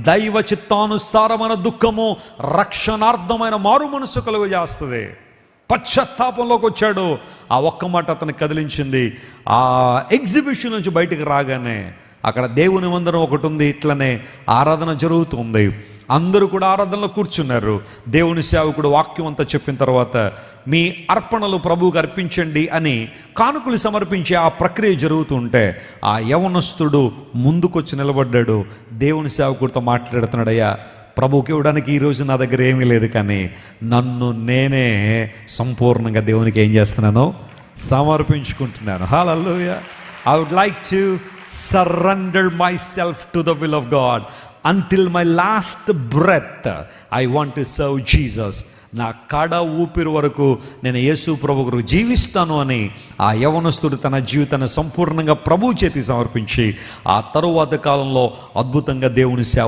దైవ చిత్తానుసారమైన దుఃఖము రక్షణార్థమైన మారు మనసు కలుగు చేస్తుంది. పశ్చాత్తాపంలోకి వచ్చాడు. ఆ ఒక్క మాట అతను కదిలించింది. ఆ ఎగ్జిబిషన్ నుంచి బయటికి రాగానే అక్కడ దేవుని మందిరం ఒకటి ఉంది, ఇట్లనే ఆరాధన జరుగుతుంది. అందరూ కూడా ఆరాధనలో కూర్చున్నారు. దేవుని సేవకుడు వాక్యం అంతా చెప్పిన తర్వాత మీ అర్పణలు ప్రభువుకు అర్పించండి అని కానుకలు సమర్పించే ఆ ప్రక్రియ జరుగుతుంటే ఆ యవనస్తుడు ముందుకొచ్చి నిలబడ్డాడు. దేవుని సేవకుడితో మాట్లాడుతున్నాడు, అయ్యా ప్రభువుకి ఇవ్వడానికి ఈరోజు నా దగ్గర ఏమీ లేదు, కానీ నన్ను నేనే సంపూర్ణంగా దేవునికి ఏం చేస్తున్నాను, సమర్పించుకుంటున్నాను. హల్లెలూయా. I would like to surrender myself to the will of God. Until my last breath, I want to serve Jesus. నా కడ ఊపిరి వరకు నేను యేసు ప్రభు కొరకు జీవిస్తాను అని ఆ యవనస్తుడు తన జీవితాన్ని సంపూర్ణంగా ప్రభు చేతి సమర్పించి ఆ తరువాత కాలంలో అద్భుతంగా దేవుని సేవ